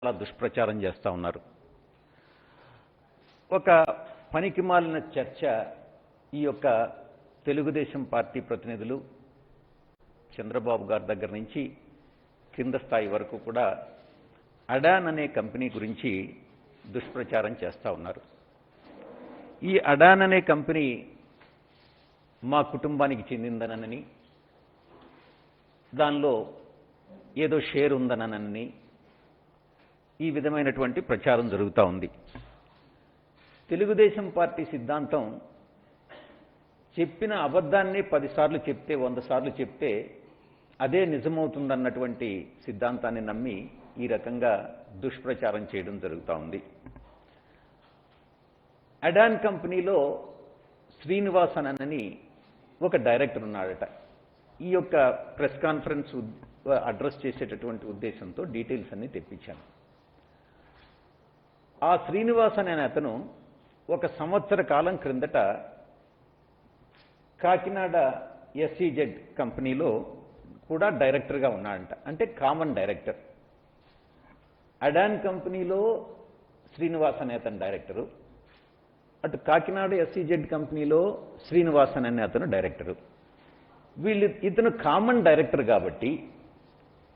చాలా దుష్ప్రచారం చేస్తూ ఉన్నారు. ఒక పనికిమాలిన చర్చ ఈ యొక్క తెలుగుదేశం పార్టీ ప్రతినిధులు చంద్రబాబు గారి దగ్గర నుంచి కింద స్థాయి వరకు కూడా అడాన్ అనే కంపెనీ గురించి దుష్ప్రచారం చేస్తూ ఉన్నారు. ఈ అడాన్ అనే కంపెనీ మా కుటుంబానికి చెందిందనని, దానిలో ఏదో షేర్ ఉందనని ఈ విధమైనటువంటి ప్రచారం జరుగుతూ ఉంది. తెలుగుదేశం పార్టీ సిద్ధాంతం చెప్పిన అబద్ధాన్ని 10 సార్లు చెప్తే 100 సార్లు చెప్తే అదే నిజమవుతుందన్నటువంటి సిద్ధాంతాన్ని నమ్మి ఈ రకంగా దుష్ప్రచారం చేయడం జరుగుతూ ఉంది. అడాన్ కంపెనీలో శ్రీనివాసన్ అని ఒక డైరెక్టర్ ఉన్నాడట. ఈ యొక్క ప్రెస్ కాన్ఫరెన్స్ అడ్రస్ చేసేటటువంటి ఉద్దేశంతో డీటెయిల్స్ అన్ని తెప్పించాను. ఆ శ్రీనివాసన్ అనే అతను 1 సంవత్సర కాలం క్రిందట కాకినాడ ఎస్ఈజెడ్ కంపెనీలో కూడా డైరెక్టర్గా ఉన్నాడంట. అంటే కామన్ డైరెక్టర్. అడాన్ కంపెనీలో శ్రీనివాసన్ అనే అతను డైరెక్టరు, అటు కాకినాడ ఎస్ఈజెడ్ కంపెనీలో శ్రీనివాసన్ అనే అతను డైరెక్టరు. ఇతను కామన్ డైరెక్టర్ కాబట్టి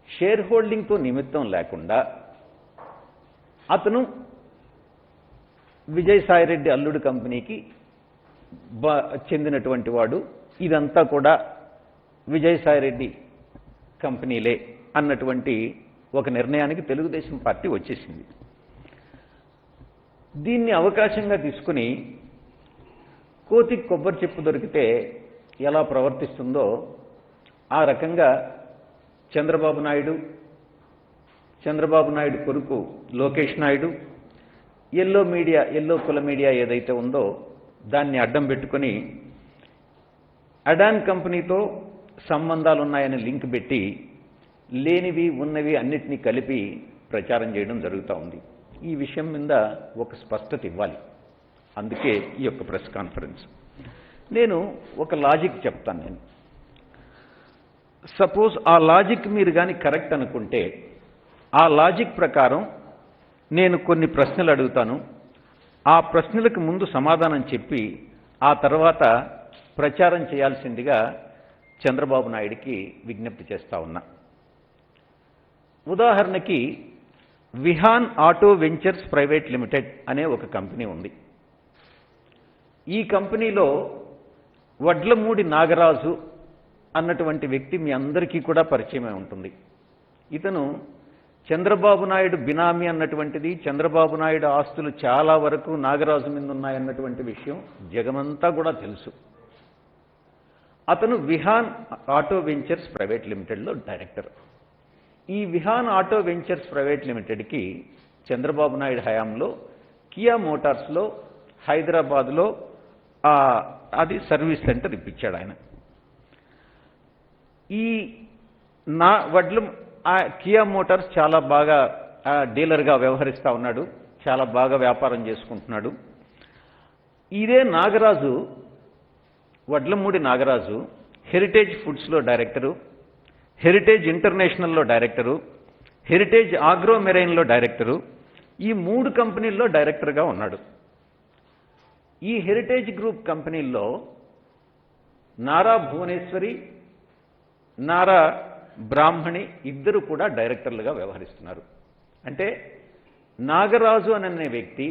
షేర్ హోల్డింగ్తో నిమిత్తం లేకుండా అతను విజయసాయిరెడ్డి అల్లుడు కంపెనీకి చెందినటువంటి వాడు, ఇదంతా కూడా విజయసాయిరెడ్డి కంపెనీలే అన్నటువంటి ఒక నిర్ణయానికి తెలుగుదేశం పార్టీ వచ్చేసింది. దీన్ని అవకాశంగా తీసుకుని కోతికి కొబ్బరి చెప్పు దొరికితే ఎలా ప్రవర్తిస్తుందో ఆ రకంగా చంద్రబాబు నాయుడు కొడుకు లోకేష్ నాయుడు ఎల్లో కుల మీడియా ఏదైతే ఉందో దాన్ని అడ్డం పెట్టుకొని అడాన్ కంపెనీతో సంబంధాలు ఉన్నాయని లింక్ పెట్టి లేనివి ఉన్నవి అన్నిటినీ కలిపి ప్రచారం చేయడం జరుగుతూ ఉంది. ఈ విషయం మీద ఒక స్పష్టత ఇవ్వాలి. అందుకే ఈ యొక్క ప్రెస్ కాన్ఫరెన్స్. నేను ఒక లాజిక్ చెప్తాను. సపోజ్ ఆ లాజిక్ మీరు కానీ కరెక్ట్ అనుకుంటే ఆ లాజిక్ ప్రకారం నేను కొన్ని ప్రశ్నలు అడుగుతాను. ఆ ప్రశ్నలకు ముందు సమాధానం చెప్పి ఆ తర్వాత ప్రచారం చేయాల్సిందిగా చంద్రబాబు నాయుడికి విజ్ఞప్తి చేస్తా ఉన్నా. ఉదాహరణకి Vihaan auto ventures private limited అనే ఒక కంపెనీ ఉంది. ఈ కంపెనీలో వడ్లమూడి నాగరాజు అన్నటువంటి వ్యక్తి మీ అందరికీ కూడా పరిచయమై ఉంటుంది. ఇతను చంద్రబాబు నాయుడు బినామీ అన్నటువంటిది, చంద్రబాబు నాయుడు ఆస్తులు చాలా వరకు నాగరాజు మీద ఉన్నాయన్నటువంటి విషయం జగమంతా కూడా తెలుసు. అతను విహాన్ ఆటో వెంచర్స్ ప్రైవేట్ లిమిటెడ్లో డైరెక్టర్. ఈ విహాన్ ఆటో వెంచర్స్ ప్రైవేట్ లిమిటెడ్కి చంద్రబాబు నాయుడు హయాంలో కియా మోటార్స్లో హైదరాబాద్లో అది సర్వీస్ సెంటర్ ఇప్పించాడు ఆయన. ఈ కియా మోటార్స్ చాలా బాగా డీలర్గా వ్యవహరిస్తూ ఉన్నాడు, చాలా బాగా వ్యాపారం చేసుకుంటున్నాడు. ఇదే నాగరాజు, వడ్లమూడి నాగరాజు హెరిటేజ్ ఫుడ్స్లో డైరెక్టరు, హెరిటేజ్ ఇంటర్నేషనల్లో డైరెక్టరు, హెరిటేజ్ ఆగ్రో మెరైన్లో డైరెక్టరు, ఈ 3 కంపెనీల్లో డైరెక్టర్గా ఉన్నాడు. ఈ హెరిటేజ్ గ్రూప్ కంపెనీల్లో నారా భువనేశ్వరి, నారా బ్రాహ్మణి ఇద్దరు కూడా డైరెక్టర్లుగా వ్యవహరిస్తున్నారు. అంటే నాగరాజు అనే వ్యక్తి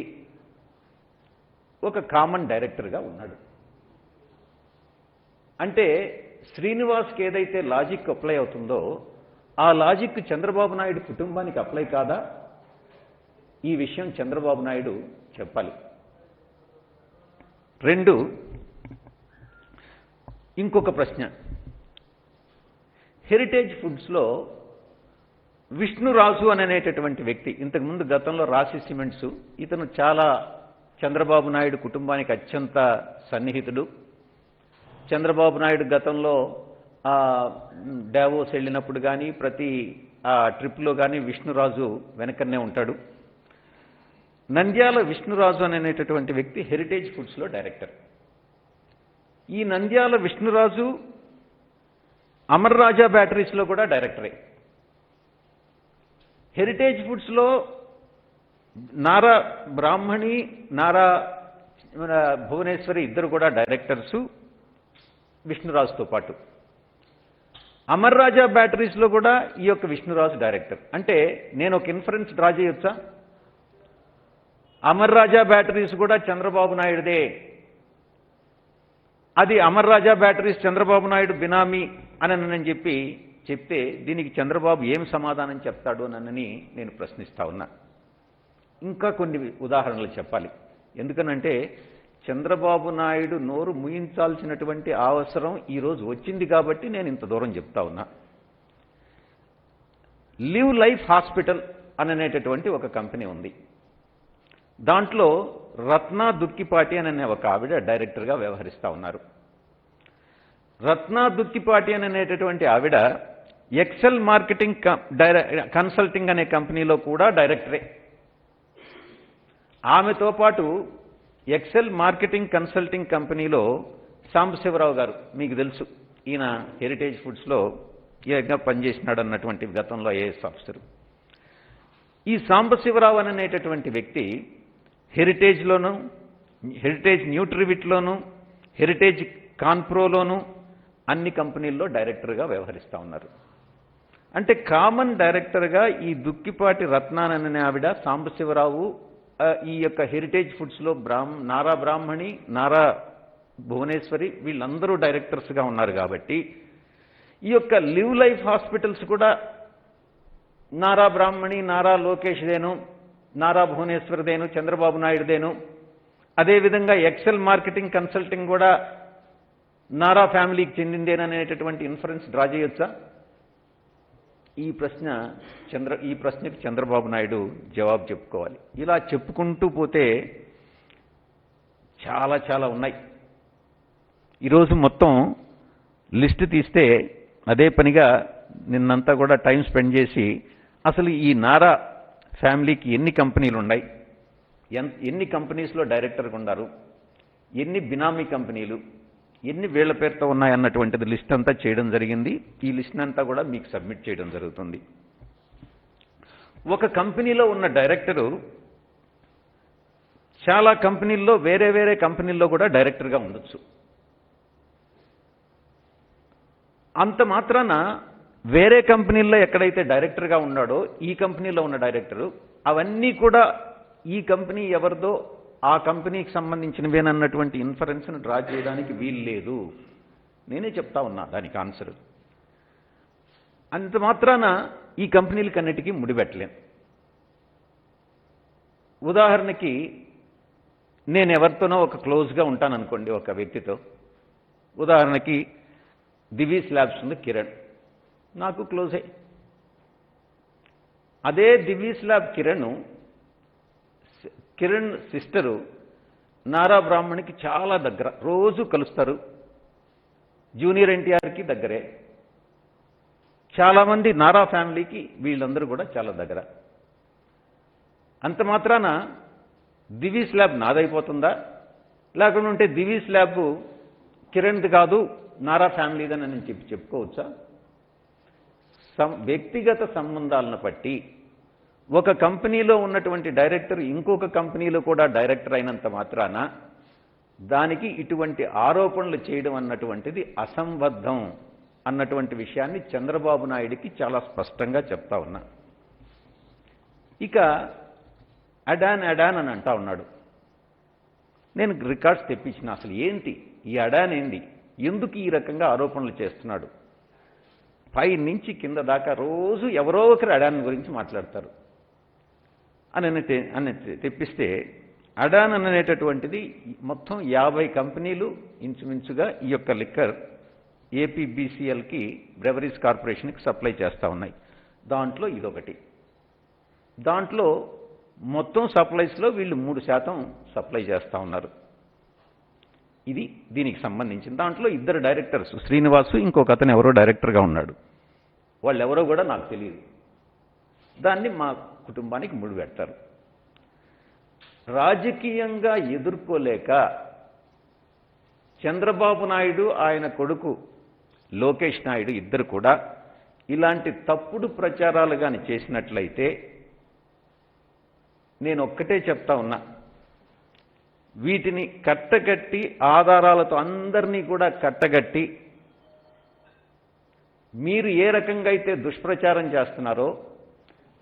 ఒక కామన్ డైరెక్టర్గా ఉన్నాడు. అంటే శ్రీనివాస్కి ఏదైతే లాజిక్ అప్లై అవుతుందో ఆ లాజిక్ చంద్రబాబు నాయుడు కుటుంబానికి అప్లై కాదా? ఈ విషయం చంద్రబాబు నాయుడు చెప్పాలి. 2, ఇంకొక ప్రశ్న. హెరిటేజ్ ఫుడ్స్లో విష్ణురాజు అనేటటువంటి వ్యక్తి ఇంతకుముందు గతంలో రాశి సిమెంట్స్, ఇతను చాలా చంద్రబాబు నాయుడు కుటుంబానికి అత్యంత సన్నిహితుడు. చంద్రబాబు నాయుడు గతంలో డావోస్ వెళ్ళినప్పుడు కానీ ప్రతి ట్రిప్లో కానీ విష్ణురాజు వెనకనే ఉంటాడు. నంద్యాల విష్ణురాజు అనేటటువంటి వ్యక్తి హెరిటేజ్ ఫుడ్స్లో డైరెక్టర్. ఈ నంద్యాల విష్ణురాజు అమర్ రాజా బ్యాటరీస్లో కూడా డైరెక్టరే. హెరిటేజ్ ఫుడ్స్లో నారా బ్రాహ్మణి, నారా భువనేశ్వరి ఇద్దరు కూడా డైరెక్టర్సు విష్ణురాజుతో పాటు. అమర్ రాజా బ్యాటరీస్లో కూడా ఈ యొక్క విష్ణురాజు డైరెక్టర్. అంటే నేను ఒక ఇన్ఫరెన్స్ డ్రా చేయొచ్చా? అమర్ రాజా బ్యాటరీస్ కూడా చంద్రబాబు నాయుడుదే. అది అమర్ రాజా బ్యాటరీస్ చంద్రబాబు నాయుడు బినామీ అని చెప్తే దీనికి చంద్రబాబు ఏం సమాధానం చెప్తాడు అని నేను ప్రశ్నిస్తా ఉన్నా. ఇంకా కొన్ని ఉదాహరణలు చెప్పాలి. ఎందుకనంటే చంద్రబాబు నాయుడు నోరు ముయించాల్సినటువంటి అవసరం ఈరోజు వచ్చింది కాబట్టి నేను ఇంత దూరం చెప్తా ఉన్నా. లివ్ లైఫ్ హాస్పిటల్ అనేటటువంటి ఒక కంపెనీ ఉంది. దాంట్లో రత్నా దుక్కిపాటి అనే ఒక ఆవిడ డైరెక్టర్గా వ్యవహరిస్తూ ఉన్నారు. రత్నా దుక్కిపాటి అనేటటువంటి ఆవిడ ఎక్సెల్ మార్కెటింగ్ కన్సల్టింగ్ అనే కంపెనీలో కూడా డైరెక్టరే. ఆమెతో పాటు ఎక్సెల్ మార్కెటింగ్ కన్సల్టింగ్ కంపెనీలో సాంబశివరావు గారు, మీకు తెలుసు, ఈయన హెరిటేజ్ ఫుడ్స్లో ఏగా పనిచేసినాడు అన్నటువంటి గతంలో ఐఏఎస్ ఆఫీసర్. ఈ సాంబశివరావు అనేటటువంటి వ్యక్తి హెరిటేజ్లోను, హెరిటేజ్ న్యూట్రివిట్లోను, హెరిటేజ్ కాన్ప్రోలోను అన్ని కంపెనీల్లో డైరెక్టర్గా వ్యవహరిస్తూ ఉన్నారు. అంటే కామన్ డైరెక్టర్గా ఈ దుక్కిపాటి రత్నాన్ అనే ఆవిడ, సాంబశివరావు ఈ యొక్క హెరిటేజ్ ఫుడ్స్లో నారా బ్రాహ్మణి, నారా భువనేశ్వరి వీళ్ళందరూ డైరెక్టర్స్గా ఉన్నారు. కాబట్టి ఈ యొక్క లివ్ లైఫ్ హాస్పిటల్స్ కూడా నారా బ్రాహ్మణి, నారా లోకేష్దేను, నారా భువనేశ్వర్దేను, చంద్రబాబు నాయుడుదేను. అదేవిధంగా ఎక్సెల్ మార్కెటింగ్ కన్సల్టింగ్ కూడా నారా ఫ్యామిలీకి చెందిందేననేటటువంటి ఇన్ఫరెన్స్ డ్రా చేయొచ్చా? ఈ ప్రశ్నకి చంద్రబాబు నాయుడు జవాబు చెప్పుకోవాలి. ఇలా చెప్పుకుంటూ పోతే చాలా చాలా ఉన్నాయి. ఈరోజు మొత్తం లిస్ట్ తీస్తే అదే పనిగా నిన్నంతా కూడా టైం స్పెండ్ చేసి అసలు ఈ నారా ఫ్యామిలీకి ఎన్ని కంపెనీలు ఉన్నాయి, ఎన్ని కంపెనీస్లో డైరెక్టర్గా ఉన్నారు, ఎన్ని బినామీ కంపెనీలు, ఎన్ని వీళ్ల పేరుతో ఉన్నాయన్నటువంటిది లిస్ట్ అంతా చేయడం జరిగింది. ఈ లిస్ట్ అంతా కూడా మీకు సబ్మిట్ చేయడం జరుగుతుంది. ఒక కంపెనీలో ఉన్న డైరెక్టరు చాలా కంపెనీల్లో, వేరే వేరే కంపెనీల్లో కూడా డైరెక్టర్గా ఉండొచ్చు. అంత మాత్రాన వేరే కంపెనీల్లో ఎక్కడైతే డైరెక్టర్గా ఉన్నాడో ఈ కంపెనీలో ఉన్న డైరెక్టరు అవన్నీ కూడా ఈ కంపెనీ ఎవరిదో ఆ కంపెనీకి సంబంధించినవేనన్నటువంటి ఇన్ఫరెన్స్ను డ్రా చేయడానికి వీలు లేదు. నేనే చెప్తా ఉన్నా దానికి ఆన్సర్. అంత మాత్రాన ఈ కంపెనీలకన్నిటికీ ముడిపెట్టలేం. ఉదాహరణకి నేను ఎవరితోనో ఒక క్లోజ్గా ఉంటాననుకోండి, ఒక వ్యక్తితో. ఉదాహరణకి దివీస్ ల్యాబ్స్ ఉంది కిరణ్, నాకు క్లోజే. అదే దివీస్ ల్యాబ్ కిరణ్ సిస్టరు నారా బ్రాహ్మణికి చాలా దగ్గర, రోజు కలుస్తారు. జూనియర్ ఎన్టీఆర్కి దగ్గరే. చాలామంది నారా ఫ్యామిలీకి వీళ్ళందరూ కూడా చాలా దగ్గర. అంత మాత్రాన దివీస్ ల్యాబ్ నాదైపోతుందా? లేకుంటే దివీస్ ల్యాబ్ కిరణ్ది కాదు, నారా ఫ్యామిలీదని నేను చెప్పుకోవచ్చా? వ్యక్తిగత సంబంధాలను బట్టి ఒక కంపెనీలో ఉన్నటువంటి డైరెక్టర్ ఇంకొక కంపెనీలో కూడా డైరెక్టర్ అయినంత మాత్రాన దానికి ఇటువంటి ఆరోపణలు చేయడం అన్నటువంటిది అసంబద్ధం అన్నటువంటి విషయాన్ని చంద్రబాబు నాయుడికి చాలా స్పష్టంగా చెప్తా ఉన్నా. ఇక అడాన్ అని అంటా ఉన్నాడు. నేను రికార్డ్స్ తెప్పించిన, అసలు ఏంటి ఈ అడాన్, ఏంది, ఎందుకు ఈ రకంగా ఆరోపణలు చేస్తున్నాడు? పై నుంచి కింద దాకా రోజు ఎవరో ఒకరు అడాన్ గురించి మాట్లాడతారు అని తెప్పిస్తే, అడాన్ అనేటటువంటిది మొత్తం 50 కంపెనీలు ఇంచుమించుగా ఈ యొక్క లిక్కర్ ఏపీబీసీఎల్కి, బ్రెవరీస్ కార్పొరేషన్కి సప్లై చేస్తూ ఉన్నాయి. దాంట్లో ఇదొకటి. దాంట్లో మొత్తం సప్లైస్లో వీళ్ళు 3% సప్లై చేస్తూ ఉన్నారు. ఇది దీనికి సంబంధించింది. దాంట్లో 2 డైరెక్టర్స్, శ్రీనివాసు ఇంకొక అతను ఎవరో డైరెక్టర్గా ఉన్నాడు. వాళ్ళు ఎవరో కూడా నాకు తెలియదు. దాన్ని మా కుటుంబానికి ముడిపెడతారు. రాజకీయంగా ఎదుర్కోలేక చంద్రబాబు నాయుడు, ఆయన కొడుకు లోకేష్ నాయుడు ఇద్దరు కూడా ఇలాంటి తప్పుడు ప్రచారాలు కానీ చేసినట్లయితే నేను ఒక్కటే చెప్తా ఉన్నా, వీటిని కట్టగట్టి ఆధారాలతో అందరినీ కూడా కట్టగట్టి మీరు ఏ రకంగా అయితే దుష్ప్రచారం చేస్తున్నారో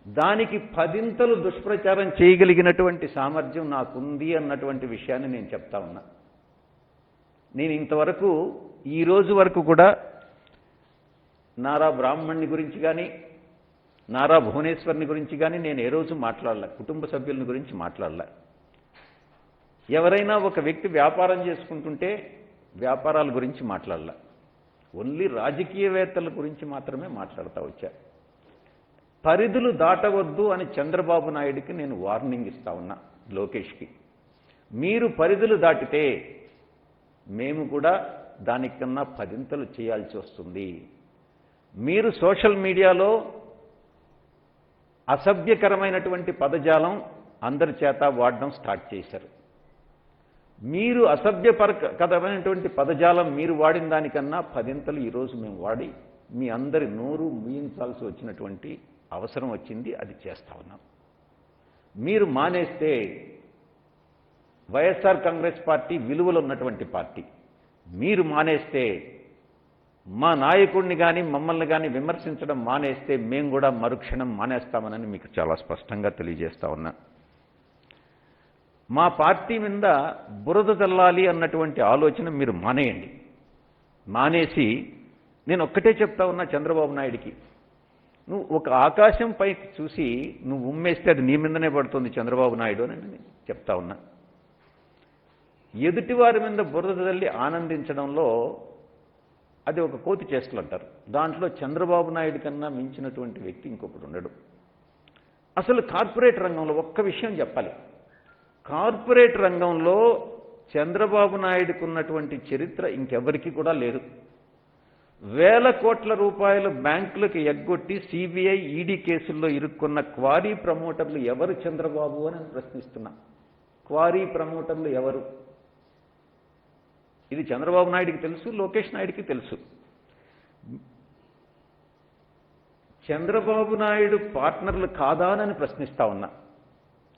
దానికి 10 దుష్ప్రచారం చేయగలిగినటువంటి సామర్థ్యం నాకుంది అన్నటువంటి విషయాన్ని నేను చెప్తా ఉన్నా. నేను ఇంతవరకు ఈ రోజు వరకు కూడా నారా బ్రాహ్మణ్ని గురించి కానీ నారా భువనేశ్వర్ని గురించి కానీ నేను ఏ రోజు మాట్లాడలే, కుటుంబ సభ్యులని గురించి మాట్లాడలే. ఎవరైనా ఒక వ్యక్తి వ్యాపారం చేసుకుంటుంటే వ్యాపారాల గురించి మాట్లాడలే, ఓన్లీ రాజకీయవేత్తల గురించి మాత్రమే మాట్లాడుతూ వచ్చా. పరిధులు దాటవద్దు అని చంద్రబాబు నాయుడికి నేను వార్నింగ్ ఇస్తా ఉన్నా, లోకేష్కి. మీరు పరిధులు దాటితే మేము కూడా దానికన్నా 10 చేయాల్సి వస్తుంది. మీరు సోషల్ మీడియాలో అసభ్యకరమైనటువంటి పదజాలం అందరి చేత వాడడం స్టార్ట్ చేశారు. మీరు అసభ్యకరమైనటువంటి పదజాలం మీరు వాడిన దానికన్నా 10 ఈరోజు మేము వాడి మీ అందరి నోరు మూయించాల్సి వచ్చినటువంటి అవసరం వచ్చింది. అది చేస్తా ఉన్నాం. మీరు మానేస్తే వైఎస్ఆర్ కాంగ్రెస్ పార్టీ విలువలు ఉన్నటువంటి పార్టీ, మీరు మానేస్తే మా నాయకుడిని కానీ మమ్మల్ని కానీ విమర్శించడం మానేస్తే మేము కూడా మరుక్షణం మానేస్తామని మీకు చాలా స్పష్టంగా తెలియజేస్తా ఉన్నా. మా పార్టీ మీద బురద చల్లాలి అన్నటువంటి ఆలోచన మీరు మానేయండి. మానేసి నేను ఒక్కటే చెప్తా ఉన్నా చంద్రబాబు నాయుడికి, నువ్వు ఒక ఆకాశం పైకి చూసి నువ్వు ఉమ్మేస్తే అది నీ మీదనే పడుతుంది చంద్రబాబు నాయుడు అని నేను చెప్తా ఉన్నా. ఎదుటివారి మీద బురద చల్లి ఆనందించడంలో అది ఒక కోతి చేష్టలు అంటారు. దాంట్లో చంద్రబాబు నాయుడు కన్నా మించినటువంటి వ్యక్తి ఇంకొకటి ఉండడు. అసలు కార్పొరేట్ రంగంలో ఒక్క విషయం చెప్పాలి, కార్పొరేట్ రంగంలో చంద్రబాబు నాయుడుకు ఉన్నటువంటి చరిత్ర ఇంకెవరికి కూడా లేదు. వేల కోట్ల రూపాయలు బ్యాంకులకు ఎగ్గొట్టి సిబిఐ ఈడీ కేసుల్లో ఇరుక్కున్న క్వారీ ప్రమోటర్లు ఎవరు చంద్రబాబు అని ప్రశ్నిస్తున్నా. క్వారీ ప్రమోటర్లు ఎవరు? ఇది చంద్రబాబు నాయుడికి తెలుసు, లోకేష్ నాయుడికి తెలుసు. చంద్రబాబు నాయుడు పార్ట్నర్లు కాదా అని ప్రశ్నిస్తా ఉన్నా.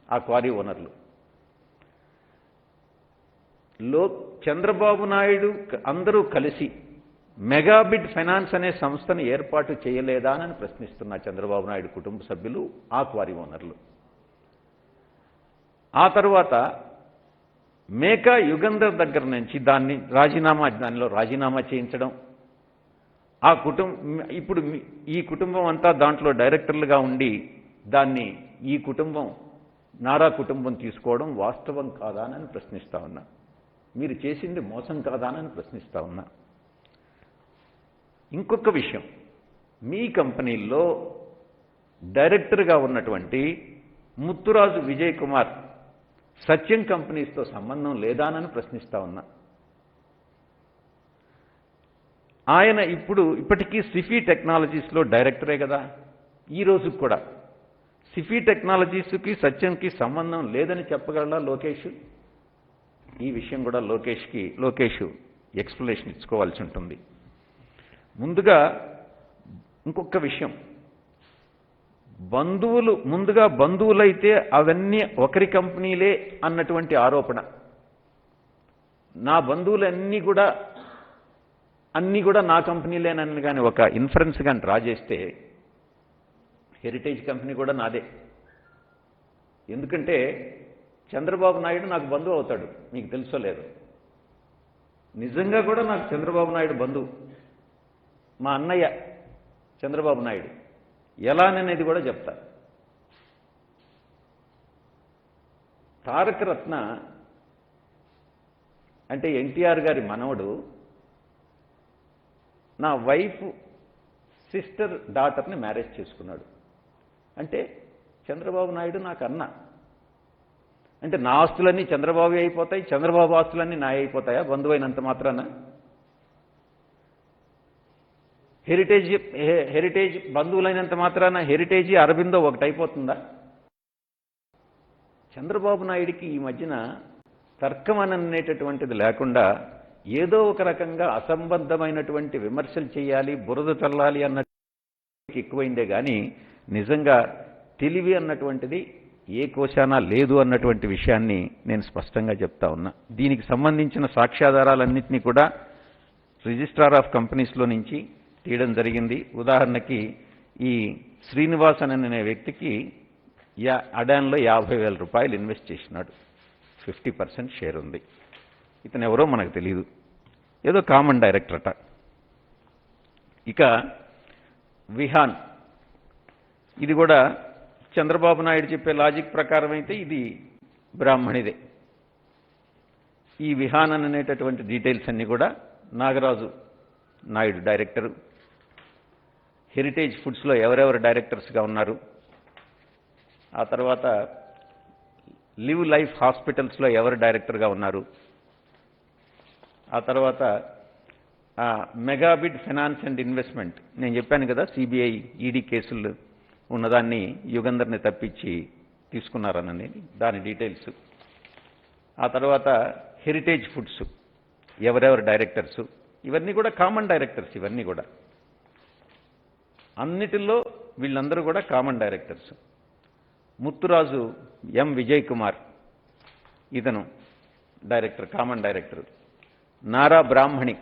ఆ క్వారీ ఓనర్లు చంద్రబాబు నాయుడు అందరూ కలిసి మెగాబిడ్ ఫైనాన్స్ అనే సంస్థను ఏర్పాటు చేయలేదా అని ప్రశ్నిస్తున్నా చంద్రబాబు నాయుడు కుటుంబ సభ్యులు, ఆ క్వారీ ఓనర్లు. ఆ తర్వాత మేకా యుగంధర్ దగ్గర నుంచి దానిలో రాజీనామా చేయించడం, ఆ ఇప్పుడు ఈ కుటుంబం అంతా దాంట్లో డైరెక్టర్లుగా ఉండి దాన్ని ఈ కుటుంబం నారా కుటుంబం తీసుకోవడం వాస్తవం కాదా అని ప్రశ్నిస్తా ఉన్నా. మీరు చేసింది మోసం కాదా అని ప్రశ్నిస్తా ఉన్నా. ఇంకొక విషయం, మీ కంపెనీల్లో డైరెక్టర్గా ఉన్నటువంటి ముత్తురాజు విజయ్ కుమార్ సత్యం కంపెనీస్తో సంబంధం లేదా అని ప్రశ్నిస్తా ఉన్నా. ఆయన ఇప్పటికీ సిఫీ టెక్నాలజీస్లో డైరెక్టరే కదా. ఈ రోజు కూడా సిఫీ టెక్నాలజీస్కి సత్యంకి సంబంధం లేదని చెప్పగలరా లోకేష్? ఈ విషయం కూడా లోకేష్ ఎక్స్ప్లెనేషన్ ఇచ్చుకోవాల్సి ఉంటుంది. ముందుగా ఇంకొక విషయం, బంధువులైతే అవన్నీ ఒకరి కంపెనీలే అన్నటువంటి ఆరోపణ. నా బంధువులన్నీ కూడా నా కంపెనీలేనని కానీ ఒక ఇన్ఫరెన్స్ కానీ డ్రా చేస్తే హెరిటేజ్ కంపెనీ కూడా నాదే. ఎందుకంటే చంద్రబాబు నాయుడు నాకు బంధువు అవుతాడు, మీకు తెలుసో లేదు. నిజంగా కూడా నాకు చంద్రబాబు నాయుడు బంధువు, మా అన్నయ్య చంద్రబాబు నాయుడు. ఎలాననేది కూడా చెప్తా. తారక రత్న అంటే ఎన్టీఆర్ గారి మనవడు నా వైఫ్ సిస్టర్ డాటర్ని మ్యారేజ్ చేసుకున్నాడు. అంటే చంద్రబాబు నాయుడు నాకు అన్న. అంటే నా ఆస్తులన్నీ చంద్రబాబు అయిపోతాయి, చంద్రబాబు ఆస్తులన్నీ నా అయిపోతాయా బంధువైనంత మాత్రాన? హెరిటేజ్ బంధువులైనంత మాత్రాన హెరిటేజీ అరబిందో ఒకటైపోతుందా? చంద్రబాబు నాయుడికి ఈ మధ్యన తర్కం అనేటటువంటిది లేకుండా ఏదో ఒక రకంగా అసంబద్ధమైనటువంటి విమర్శలు చేయాలి, బురద చల్లాలి అన్నది ఎక్కువైందే కానీ నిజంగా తెలివి అన్నటువంటిది ఏ కోశానా లేదు అన్నటువంటి విషయాన్ని నేను స్పష్టంగా చెప్తా ఉన్నా. దీనికి సంబంధించిన సాక్ష్యాధారాలన్నింటినీ కూడా రిజిస్ట్రార్ ఆఫ్ కంపెనీస్లో నుంచి తీయడం జరిగింది. ఉదాహరణకి ఈ శ్రీనివాసన్ అనే వ్యక్తికి అడాన్లో 50,000 రూపాయలు ఇన్వెస్ట్ చేసినాడు. 50% షేర్ ఉంది. ఇతను ఎవరో మనకు తెలియదు, ఏదో కామన్ డైరెక్టర్ అట. ఇక విహాన్, ఇది కూడా చంద్రబాబు నాయుడు చెప్పే లాజిక్ ప్రకారం అయితే ఇది బ్రాహ్మణిదే. ఈ విహాన్ అనేటటువంటి డీటెయిల్స్ అన్నీ కూడా నాగరాజు నాయుడు డైరెక్టరు. హెరిటేజ్ ఫుడ్స్లో ఎవరెవరు డైరెక్టర్స్గా ఉన్నారు, ఆ తర్వాత లివ్ లైఫ్ హాస్పిటల్స్లో ఎవరు డైరెక్టర్గా ఉన్నారు, ఆ తర్వాత మెగాబిడ్ ఫైనాన్స్ అండ్ ఇన్వెస్ట్మెంట్, నేను చెప్పాను కదా సిబిఐ ఈడీ కేసులు ఉన్నదాన్ని యుగంధర్ని తప్పించి తీసుకున్నారనని దాని డీటెయిల్స్. ఆ తర్వాత హెరిటేజ్ ఫుడ్స్ ఎవరెవరు డైరెక్టర్సు, ఇవన్నీ కూడా కామన్ డైరెక్టర్స్. ఇవన్నీ కూడా అన్నిటిల్లో వీళ్ళందరూ కూడా కామన్ డైరెక్టర్స్. ముత్తురాజు ఎం విజయ్ కుమార్, ఇతను డైరెక్టర్, కామన్ డైరెక్టర్. నారా బ్రాహ్మణి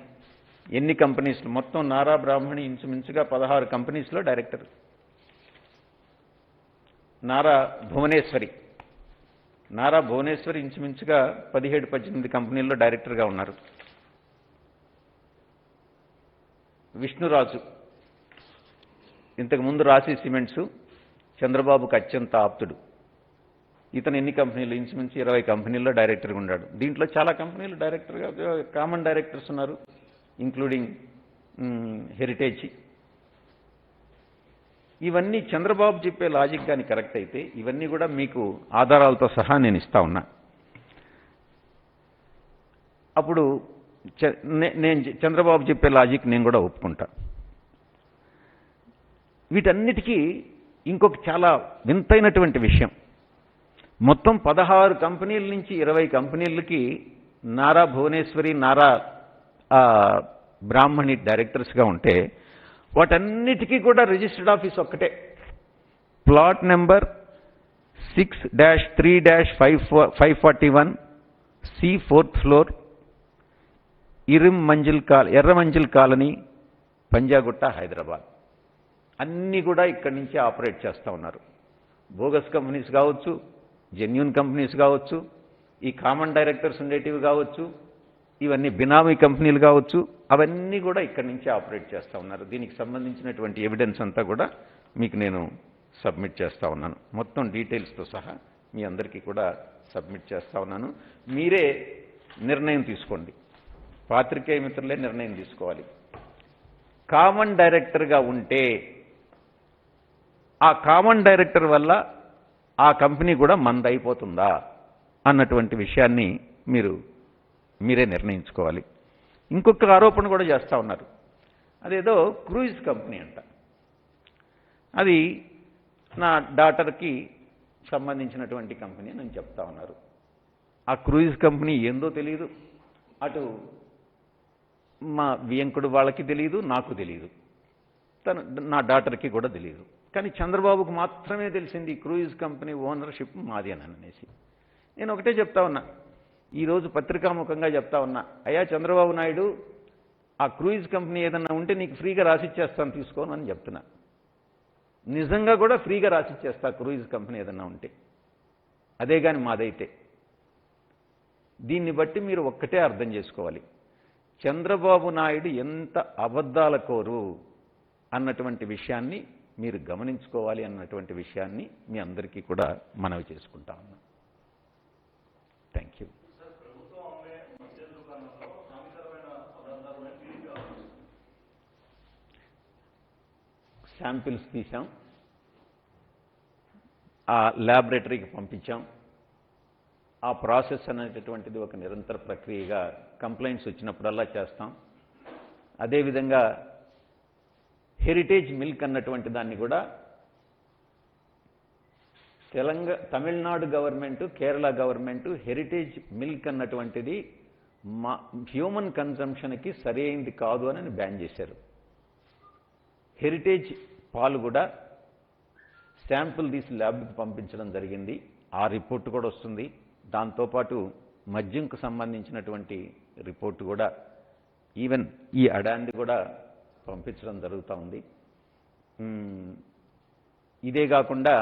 ఎన్ని కంపెనీస్లో, మొత్తం నారా బ్రాహ్మణి ఇంచుమించుగా 16 కంపెనీస్లో డైరెక్టర్. నారా భువనేశ్వరి ఇంచుమించుగా 17-18 కంపెనీల్లో డైరెక్టర్గా ఉన్నారు. విష్ణురాజు ఇంతకుముందు రాశి సిమెంట్స్ చంద్రబాబుకు అత్యంత ఆప్తుడు. ఇతను ఎన్ని కంపెనీలు, ఇంచుమించు 20 కంపెనీల్లో డైరెక్టర్గా ఉన్నాడు. దీంట్లో చాలా కంపెనీలు డైరెక్టర్గా కామన్ డైరెక్టర్స్ ఉన్నారు, ఇంక్లూడింగ్ హెరిటేజ్. ఇవన్నీ చంద్రబాబు చెప్పే లాజిక్ కానీ కరెక్ట్ అయితే ఇవన్నీ కూడా మీకు ఆధారాలతో సహా నేను ఇస్తా ఉన్నా. అప్పుడు నేను చంద్రబాబు చెప్పే లాజిక్ నేను కూడా ఒప్పుకుంటా. వీటన్నిటికీ ఇంకొక చాలా వింతైనటువంటి విషయం, మొత్తం 16 కంపెనీల నుంచి 20 కంపెనీలకి నారా భువనేశ్వరి, నారా బ్రాహ్మణి డైరెక్టర్స్గా ఉంటే వాటన్నిటికీ కూడా రిజిస్టర్డ్ ఆఫీస్ ఒక్కటే. Plot number 6-3-541 C 4th floor, Erra Manzil colony, Panjagutta, Hyderabad. అన్నీ కూడా ఇక్కడి నుంచి ఆపరేట్ చేస్తూ ఉన్నారు. బోగస్ కంపెనీస్ కావచ్చు, జెన్యూన్ కంపెనీస్ కావచ్చు, ఈ కామన్ డైరెక్టర్స్ ఉండేటివి కావచ్చు, ఇవన్నీ బినామీ కంపెనీలు కావచ్చు, అవన్నీ కూడా ఇక్కడి నుంచి ఆపరేట్ చేస్తూ ఉన్నారు. దీనికి సంబంధించినటువంటి ఎవిడెన్స్ అంతా కూడా మీకు నేను సబ్మిట్ చేస్తూ ఉన్నాను. మొత్తం డీటెయిల్స్తో సహా మీ అందరికీ కూడా సబ్మిట్ చేస్తూ ఉన్నాను. మీరే నిర్ణయం తీసుకోండి, పాత్రికేయ మిత్రులే నిర్ణయం తీసుకోవాలి. కామన్ డైరెక్టర్గా ఉంటే ఆ కామన్ డైరెక్టర్ వల్ల ఆ కంపెనీ కూడా మందైపోతుందా అన్నటువంటి విషయాన్ని మీరే నిర్ణయించుకోవాలి. ఇంకొక ఆరోపణ కూడా చేస్తూ ఉన్నారు, అదేదో క్రూయిజ్ కంపెనీ అంట. అది నా డాటర్కి సంబంధించినటువంటి కంపెనీ అని చెప్తా ఉన్నారు. ఆ క్రూయిజ్ కంపెనీ ఏందో తెలియదు, అటు మా వియంకుడు వాళ్ళకి తెలియదు, నాకు తెలియదు, నా డాటర్కి కూడా తెలియదు. కానీ చంద్రబాబుకు మాత్రమే తెలిసింది క్రూయిజ్ కంపెనీ ఓనర్షిప్ మాది అని అనేసి. నేను ఒకటే చెప్తా ఉన్నా, ఈరోజు పత్రికాముఖంగా చెప్తా ఉన్నా, అయ్యా చంద్రబాబు నాయుడు, ఆ క్రూయిజ్ కంపెనీ ఏదన్నా ఉంటే నీకు ఫ్రీగా రాసిచ్చేస్తాను తీసుకోను అని చెప్తున్నా. నిజంగా కూడా ఫ్రీగా రాసిచ్చేస్తా క్రూయిజ్ కంపెనీ ఏదన్నా ఉంటే, అదే కానీ మాదైతే. దీన్ని బట్టి మీరు ఒక్కటే అర్థం చేసుకోవాలి, చంద్రబాబు నాయుడు ఎంత అబద్ధాల కోరు అన్నటువంటి విషయాన్ని మీరు గమనించుకోవాలి అన్నటువంటి విషయాన్ని మీ అందరికీ కూడా మనవి చేసుకుంటా ఉన్నా. Thank you. శాంపిల్స్ తీసాం, ఆ ల్యాబొరేటరీకి పంపించాం. ఆ ప్రాసెస్ అనేటటువంటిది ఒక నిరంతర ప్రక్రియగా కంప్లైంట్స్ వచ్చినప్పుడల్లా చేస్తాం. అదేవిధంగా హెరిటేజ్ మిల్క్ అన్నటువంటి దాన్ని కూడా Tamil Nadu government, Kerala government heritage milk అన్నటువంటిది హ్యూమన్ కన్జంప్షన్కి సరైనది కాదు అని బ్యాన్ చేశారు. హెరిటేజ్ పాలు కూడా శాంపుల్ తీసి ల్యాబ్కి పంపించడం జరిగింది. ఆ రిపోర్టు కూడా వస్తుంది. దాంతోపాటు మద్యంకు సంబంధించినటువంటి రిపోర్టు కూడా ఈవెన్ ఈ అడాన్ని కూడా పంపించడం జరుగుతూ ఉంది. ఇదే కాకుండా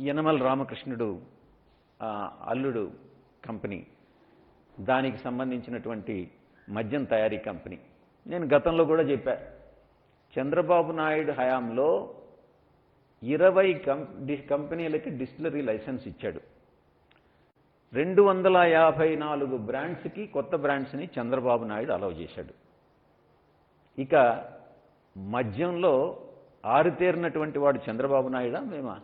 యనమల రామకృష్ణుడు అల్లుడు కంపెనీ, దానికి సంబంధించినటువంటి మద్యం తయారీ కంపెనీ. నేను గతంలో కూడా చెప్పా, చంద్రబాబు నాయుడు హయాంలో 20 కంపెనీలకి డిస్టిలరీ లైసెన్స్ ఇచ్చాడు. 254 బ్రాండ్స్కి కొత్త బ్రాండ్స్ని చంద్రబాబు నాయుడు అలౌ చేశాడు. ఇక మద్యంలో ఆరుతేరినటువంటి వాడు చంద్రబాబు నాయుడా మేమా?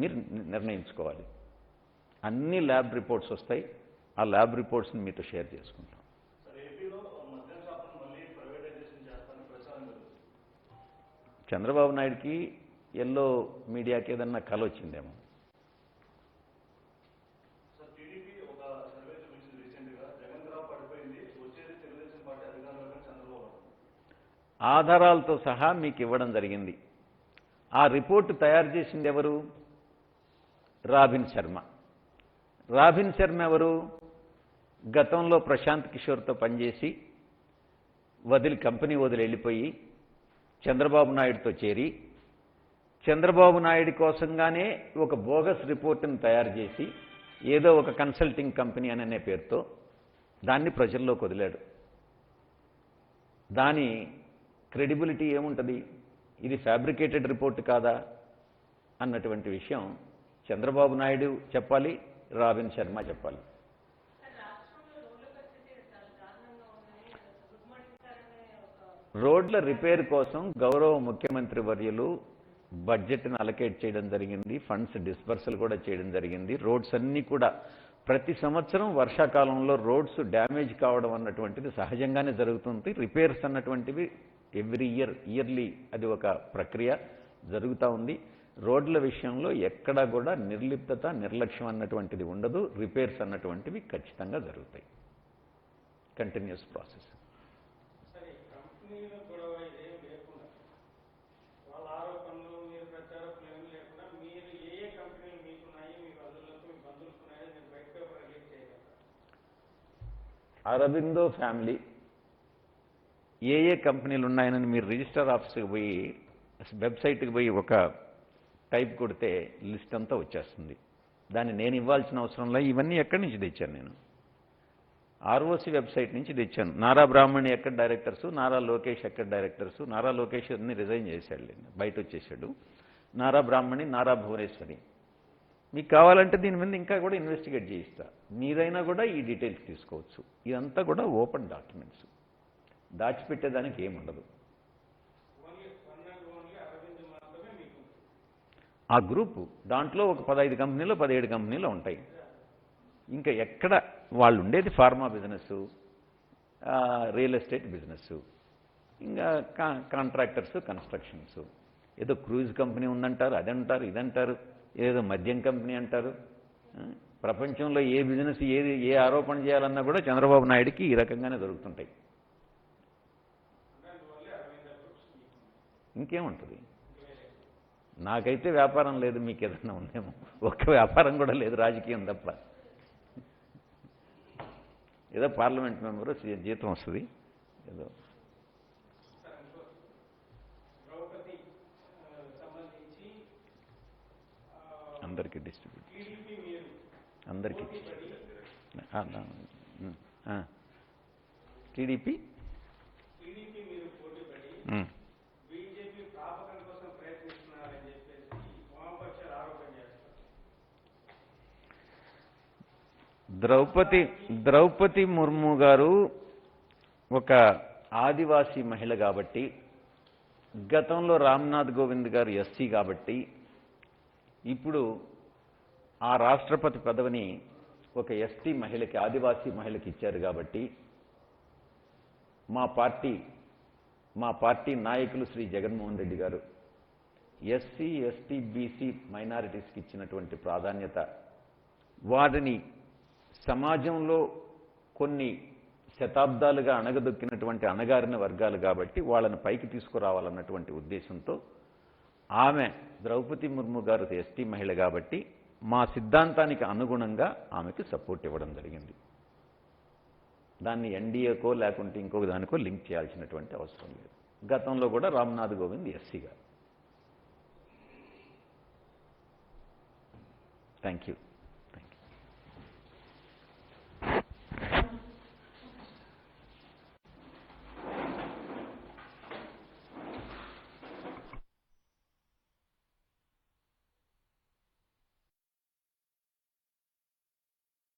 మీరు నిర్ణయించుకోవాలి. అన్ని ల్యాబ్ రిపోర్ట్స్ వస్తాయి. ఆ ల్యాబ్ రిపోర్ట్స్ని మీతో షేర్ చేసుకుంటాం. చంద్రబాబు నాయుడికి ఎల్లో మీడియాకి ఏదన్నా కల వచ్చిందేమో. ఆధారాలతో సహా మీకు ఇవ్వడం జరిగింది. ఆ రిపోర్టు తయారు చేసింది ఎవరు? రాబిన్ శర్మ. రాబిన్ శర్మ ఎవరు? గతంలో ప్రశాంత్ కిషోర్తో పనిచేసి కంపెనీ వదిలి వెళ్ళిపోయి చంద్రబాబు నాయుడుతో చేరి చంద్రబాబు నాయుడు కోసంగానే ఒక బోగస్ రిపోర్టును తయారు చేసి ఏదో ఒక కన్సల్టింగ్ కంపెనీ అనే పేరుతో దాన్ని ప్రజల్లోకి వదిలాడు. దాని క్రెడిబిలిటీ ఏముంటుంది? ఇది ఫ్యాబ్రికేటెడ్ రిపోర్ట్ కాదా అన్నటువంటి విషయం చంద్రబాబు నాయుడు చెప్పాలి, రాబిన్ శర్మ చెప్పాలి. రోడ్ల రిపేర్ కోసం గౌరవ ముఖ్యమంత్రి వర్యులు బడ్జెట్ను అలకేట్ చేయడం జరిగింది. ఫండ్స్ డిస్బర్సల్ కూడా చేయడం జరిగింది. రోడ్స్ అన్నీ కూడా ప్రతి సంవత్సరం వర్షాకాలంలో రోడ్స్ డ్యామేజ్ కావడం అన్నటువంటిది సహజంగానే జరుగుతుంది. రిపేర్స్ అన్నటువంటివి ఇయర్లీ అది ఒక ప్రక్రియ జరుగుతూ ఉంది. రోడ్ల విషయంలో ఎక్కడా కూడా నిర్లిప్తత, నిర్లక్ష్యం అన్నటువంటిది ఉండదు. రిపేర్స్ అన్నటువంటివి ఖచ్చితంగా జరుగుతాయి. Continuous process. అరబిందో ఫ్యామిలీ ఏ కంపెనీలు ఉన్నాయని మీరు రిజిస్టర్ ఆఫీస్కి పోయి వెబ్సైట్కి పోయి ఒక టైప్ కొడితే లిస్ట్ అంతా వచ్చేస్తుంది. దాన్ని నేను ఇవ్వాల్సిన అవసరంలో ఇవన్నీ ఎక్కడి నుంచి తెచ్చాను? నేను ఆర్ఓసి వెబ్సైట్ నుంచి తెచ్చాను. నారా బ్రాహ్మణి ఎక్కడ డైరెక్టర్సు, నారా లోకేష్ ఎక్కడ డైరెక్టర్సు. నారా లోకేష్ అన్ని రిజైన్ చేశాడు, బయట వచ్చేసాడు. నారా బ్రాహ్మణి, నారా భువనేశ్వరి. మీకు కావాలంటే దీని మీద ఇంకా కూడా ఇన్వెస్టిగేట్ చేయిస్తా. మీరైనా కూడా ఈ డీటెయిల్స్ తీసుకోవచ్చు. ఇదంతా కూడా ఓపెన్ డాక్యుమెంట్స్, దాచిపెట్టేదానికి ఏముండదు. ఆ గ్రూపు దాంట్లో ఒక 15 కంపెనీలు 17 కంపెనీలు ఉంటాయి. ఇంకా ఎక్కడ వాళ్ళు ఉండేది pharma business, real estate business, ఇంకా కాంట్రాక్టర్స్, కన్స్ట్రక్షన్స్. ఏదో క్రూజ్ కంపెనీ ఉందంటారు, అదంటారు, ఇదంటారు, ఏదో మద్యం కంపెనీ అంటారు. ప్రపంచంలో ఏ బిజినెస్ ఏ ఆరోపణ చేయాలన్నా కూడా చంద్రబాబు నాయుడికి ఈ రకంగానే దొరుకుతుంటాయి. ఇంకేముంటుంది? నాకైతే వ్యాపారం లేదు, మీకు ఏదన్నా ఉందేమో. ఒక్క వ్యాపారం కూడా లేదు, రాజకీయం తప్ప. ఏదో పార్లమెంట్ మెంబరు జీతం వస్తుంది ఏదో. అందరికీ డిస్ట్రిబ్యూట్ అందరికీ టీడీపీ ద్రౌపది ముర్ము గారు ఒక ఆదివాసీ మహిళ కాబట్టి, గతంలో రామ్నాథ్ కోవింద్ గారు ఎస్సీ కాబట్టి, ఇప్పుడు ఆ రాష్ట్రపతి పదవిని ఒక ఎస్టీ మహిళకి, ఆదివాసీ మహిళకి ఇచ్చారు కాబట్టి, మా పార్టీ నాయకులు శ్రీ జగన్మోహన్ రెడ్డి గారు ఎస్సీ, ఎస్టీ, బీసీ మైనారిటీస్కి ఇచ్చినటువంటి ప్రాధాన్యత, వారిని సమాజంలో కొన్ని శతాబ్దాలుగా అణగదొక్కినటువంటి అణగారిన వర్గాలు కాబట్టి వాళ్ళని పైకి తీసుకురావాలన్నటువంటి ఉద్దేశంతో ఆమె ద్రౌపది ముర్ము గారు ఎస్టీ మహిళ కాబట్టి మా సిద్ధాంతానికి అనుగుణంగా ఆమెకి సపోర్ట్ ఇవ్వడం జరిగింది. దాన్ని ఎన్డీఏకో లేకుంటే ఇంకొక దానికో లింక్ చేయాల్సినటువంటి అవసరం లేదు. గతంలో కూడా రామ్నాథ్ కోవింద్ ఎస్సీగా. Thank you.